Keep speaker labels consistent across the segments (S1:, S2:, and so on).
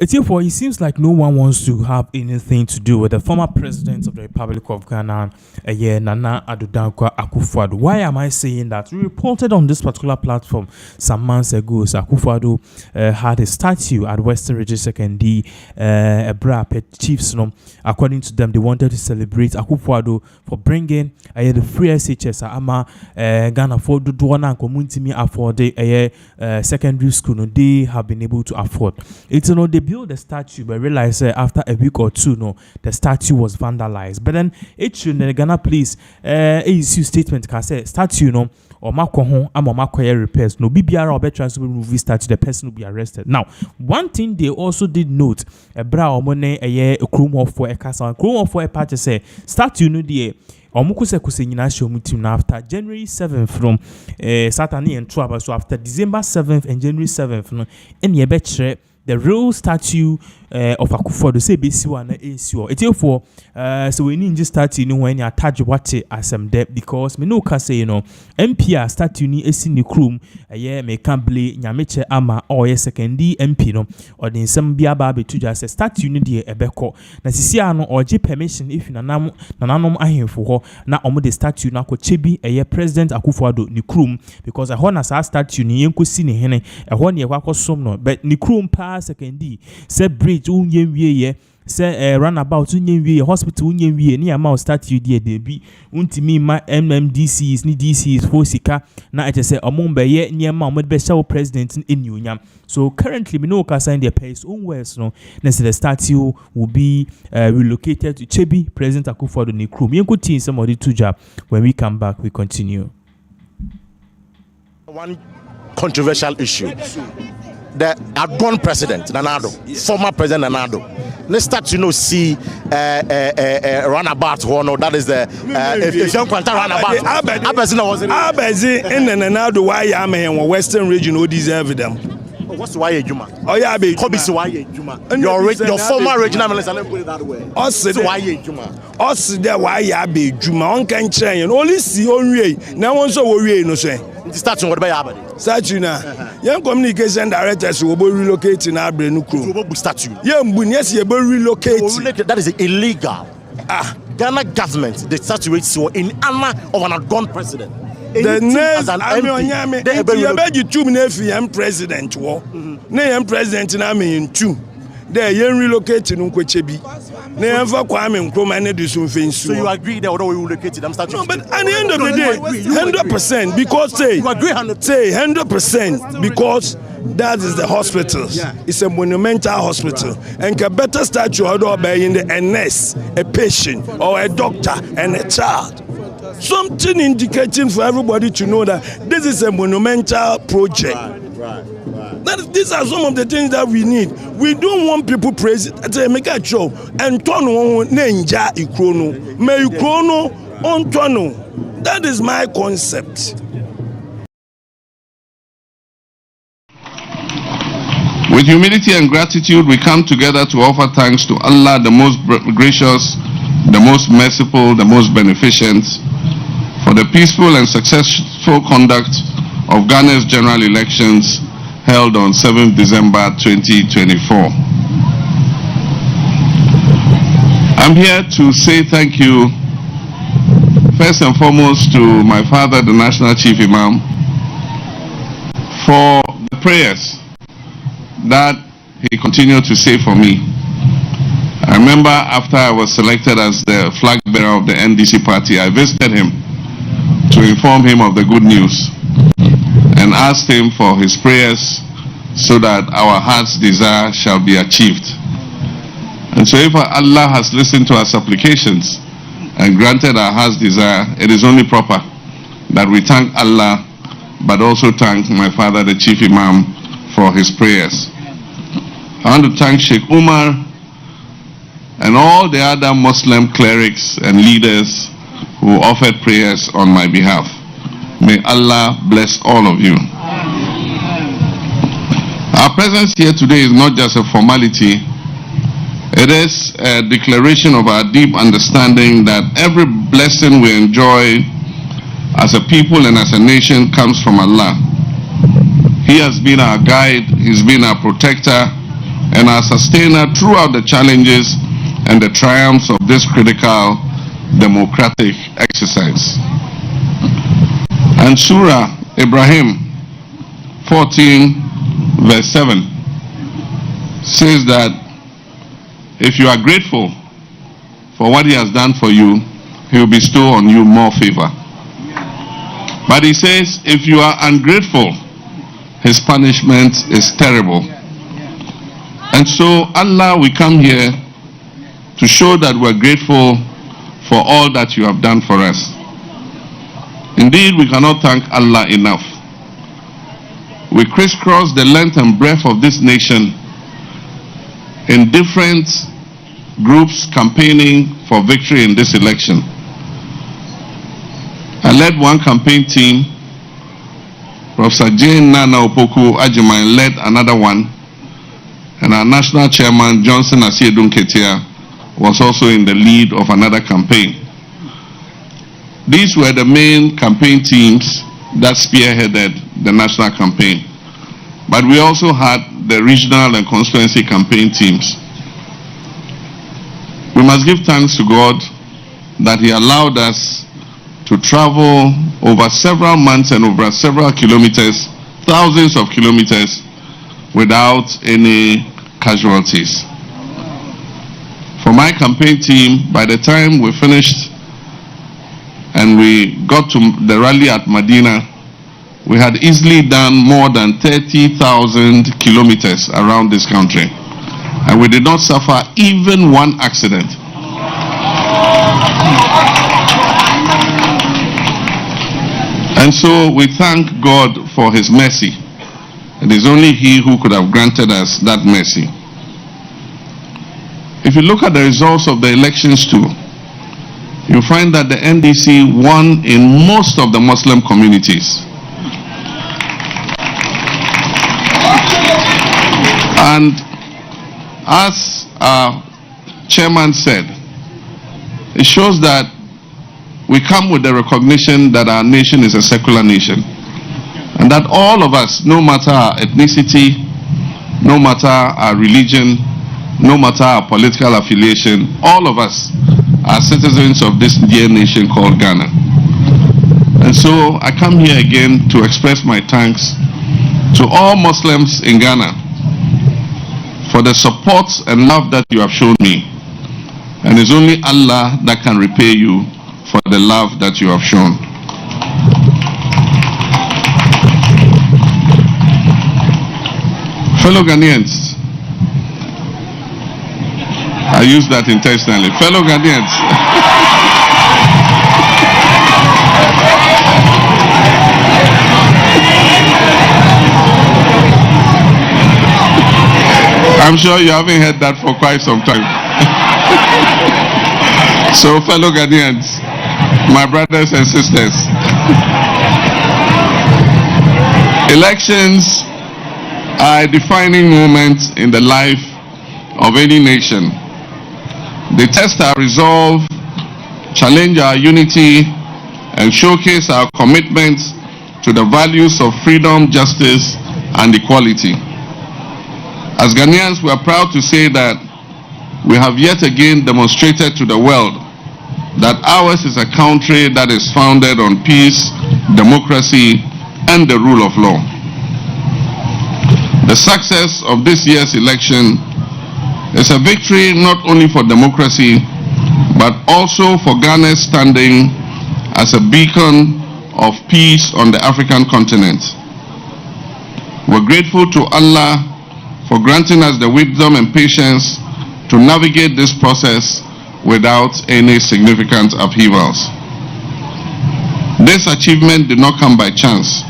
S1: Therefore, it seems like no one wants to have anything to do with the former president of the Republic of Ghana, Nana Addo Akufo-Addo. Why am I saying that? We reported on this particular platform some months ago. So Akufo-Addo had a statue at Western Region Sekondi, chiefs. According to them, they wanted to celebrate Akufo-Addo for bringing the free SHS ama Ghana for the Duana community afford the secondary school. No, they have been able to afford. It's they built the statue, but realized after a week or two, the statue was vandalized. But then it should the Ghana police issue statement can say statue or repairs. No BBR or better to remove statue, the person will be arrested. Now, one thing they also did note a bra or money a crew for a castle, crew for a party say statue no the Omukuse nyina show meeting after January 7th from Saturday and Trouble. So after December 7th and January 7th, no, and ye betche the real statue of Akufo-Addo say basi one is your. It's for so we need just statue when you attach what as some debt because me no can say MP statue ni esi ni krum me can blame nyameche ama or Sekondi MP no or the some bia ba be to just statue ni de ebeko na sisi ano or permission if nananom ahemfo ho na omo the statue na ko Kyebi President Akufo-Addo ni krum because na sa statue ni yenkosi ni hene ne yakwakosom no but ni krum pa Sekondi say bridge unye wiye say runabout unye wiye hospital unye wiye ni ama statue there dey be untimi ma MMDCs ni DCs for sika na ete say omombe ye ni ama omode be show president in Union. So currently we know can sign their pace own words no na say the statue will be relocated to Kyebi President Akufo-Addo ni krum yenko tin some of the tuja. When we come back we continue.
S2: One controversial issue. The outgone president Nana Addo, former president Nana Addo. Let's start to see runabout one. That is the if you want to runabout.
S3: Abezi in the Nana Addo why am in Western region who deserve them.
S2: What's why Juma?
S3: Oh yeah, be
S2: why Juma. Your former regional minister, let me put it that way. Also why Juma.
S3: Also there why ya be Juma. On can change only see on way. Now one so worry no say.
S2: Statue what by Abadi.
S3: Statue na. Young communication directors will be relocating Abre Nukru.
S2: Statue.
S3: Yes, you be relocate.
S2: That is illegal. Ghana government the statue is so in honor of an outgone president.
S3: The next the two president war. Na president na me in two. There you relocate in Kyebi. Never Kwame Nkrumah ne do so.
S2: So you agree that although we relocated them statue?
S3: No, but at the end of the day, 100% because say 100% because that is the hospital. Yeah. It's a monumental hospital. And a better statue or by in the nurse, a patient or a doctor and a child. Something indicating for everybody to know that this is a monumental project. Right. These are some of the things that we need. We don't want people praising. Make a show and turn on ninja ikrono. Me ikrono on turno. That is my concept.
S4: With humility and gratitude, we come together to offer thanks to Allah, the most gracious, the most merciful, the most beneficent, for the peaceful and successful conduct of Ghana's general elections held on 7th December 2024. I'm here to say thank you first and foremost to my father, the National Chief Imam, for the prayers that he continued to say for me. I remember after I was selected as the flag bearer of the NDC party, I visited him to inform him of the good news and asked him for his prayers so that our heart's desire shall be achieved. And so if Allah has listened to our supplications and granted our heart's desire, it is only proper that we thank Allah but also thank my father, the Chief Imam, for his prayers. I want to thank Sheikh Umar and all the other Muslim clerics and leaders who offered prayers on my behalf. May Allah bless all of you. Our presence here today is not just a formality. It is a declaration of our deep understanding that every blessing we enjoy as a people and as a nation comes from Allah. He has been our guide, He's been our protector, and our sustainer throughout the challenges and the triumphs of this critical democratic exercise. And Surah Ibrahim 14 verse 7 says that if you are grateful for what he has done for you, he will bestow on you more favor. But he says if you are ungrateful, his punishment is terrible. And so Allah, we come here to show that we're grateful for all that you have done for us. Indeed, we cannot thank Allah enough. We crisscross the length and breadth of this nation in different groups campaigning for victory in this election. I led one campaign team. Professor Jane Nana Opoku Ajiman led another one. And our national chairman, Johnson Asiedun Ketia, was also in the lead of another campaign. These were the main campaign teams that spearheaded the national campaign. But we also had the regional and constituency campaign teams. We must give thanks to God that he allowed us to travel over several months and over several kilometers, thousands of kilometers, without any casualties. For my campaign team, by the time we finished and we got to the rally at Medina, we had easily done more than 30,000 kilometers around this country. And we did not suffer even one accident. And so we thank God for his mercy. It is only he who could have granted us that mercy. If you look at the results of the elections too, you find that the NDC won in most of the Muslim communities. And as our chairman said, it shows that we come with the recognition that our nation is a secular nation. And that all of us, no matter our ethnicity, no matter our religion, no matter our political affiliation, all of us are citizens of this dear nation called Ghana. And so I come here again to express my thanks to all Muslims in Ghana for the support and love that you have shown me. And it's only Allah that can repay you for the love that you have shown. Fellow Ghanaians, I use that intentionally. Fellow Ghanaians, I'm sure you haven't heard that for quite some time. So, fellow Ghanaians, my brothers and sisters, elections are a defining moment in the life of any nation. They test our resolve, challenge our unity, and showcase our commitment to the values of freedom, justice, and equality. As Ghanaians, we are proud to say that we have yet again demonstrated to the world that ours is a country that is founded on peace, democracy, and the rule of law. The success of this year's election is a victory not only for democracy, but also for Ghana's standing as a beacon of peace on the African continent. We're grateful to Allah for granting us the wisdom and patience to navigate this process without any significant upheavals. This achievement did not come by chance.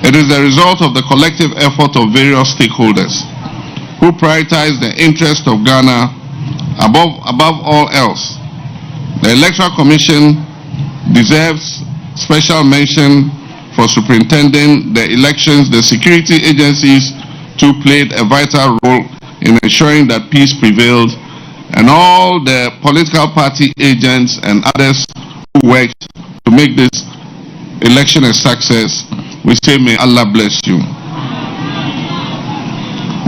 S4: It is the result of the collective effort of various stakeholders who prioritize the interest of Ghana above all else. The Electoral Commission deserves special mention for superintending the elections. The security agencies too played a vital role in ensuring that peace prevailed, and all the political party agents and others who worked to make this election a success. We say, may Allah bless you.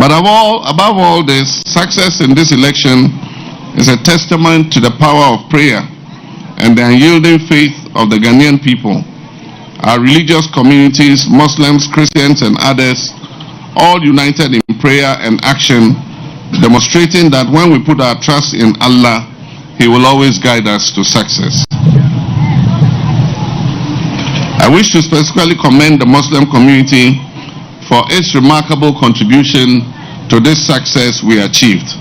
S4: But above all this, success in this election is a testament to the power of prayer and the unyielding faith of the Ghanaian people. Our religious communities, Muslims, Christians, and others, all united in prayer and action, demonstrating that when we put our trust in Allah, He will always guide us to success. I wish to specifically commend the Muslim community for its remarkable contribution to this success we achieved.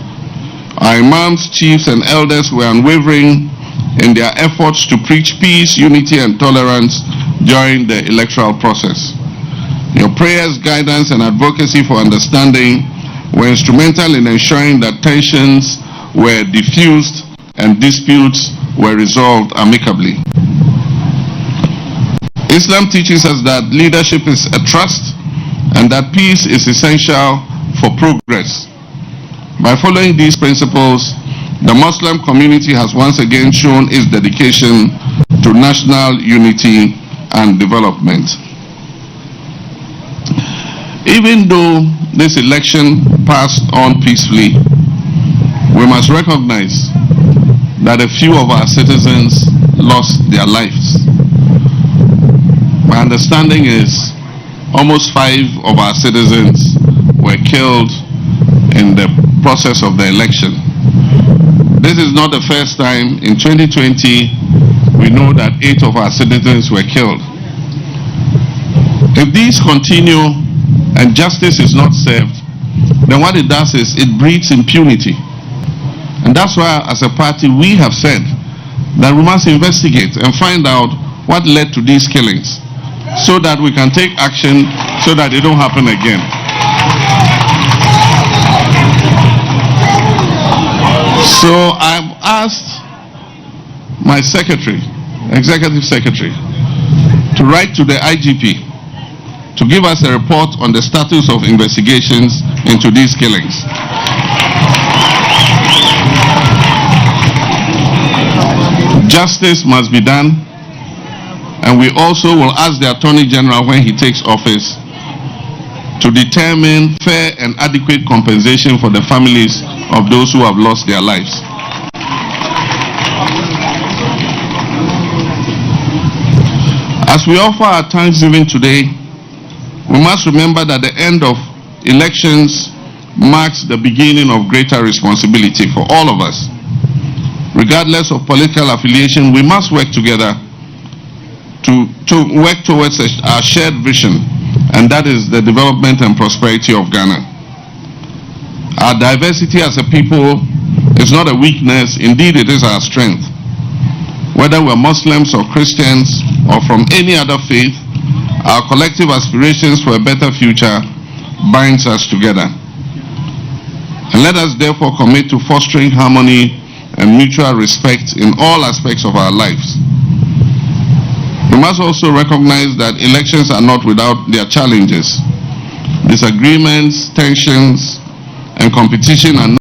S4: Our imams, chiefs, and elders were unwavering in their efforts to preach peace, unity, and tolerance during the electoral process. Your prayers, guidance, and advocacy for understanding were instrumental in ensuring that tensions were diffused and disputes were resolved amicably. Islam teaches us that leadership is a trust and that peace is essential for progress. By following these principles, the Muslim community has once again shown its dedication to national unity and development. Even though this election passed on peacefully, we must recognize that a few of our citizens lost their lives. My understanding is almost 5 of our citizens were killed in the process of the election. This is not the first time. In 2020, we know that 8 of our citizens were killed. If these continue and justice is not served, then what it does is it breeds impunity. And that's why, as a party, we have said that we must investigate and find out what led to these killings so that we can take action so that they don't happen again. So I've asked my secretary, executive secretary, to write to the IGP to give us a report on the status of investigations into these killings. Justice must be done, and we also will ask the Attorney General when he takes office to determine fair and adequate compensation for the families of those who have lost their lives. As we offer our thanksgiving today, we must remember that the end of elections marks the beginning of greater responsibility for all of us. Regardless of political affiliation, we must work together to work towards our shared vision, and that is the development and prosperity of Ghana. Our diversity as a people is not a weakness, indeed it is our strength. Whether we're Muslims or Christians or from any other faith, our collective aspirations for a better future binds us together. And let us therefore commit to fostering harmony and mutual respect in all aspects of our lives. We must also recognize that elections are not without their challenges. Disagreements, tensions, and competition are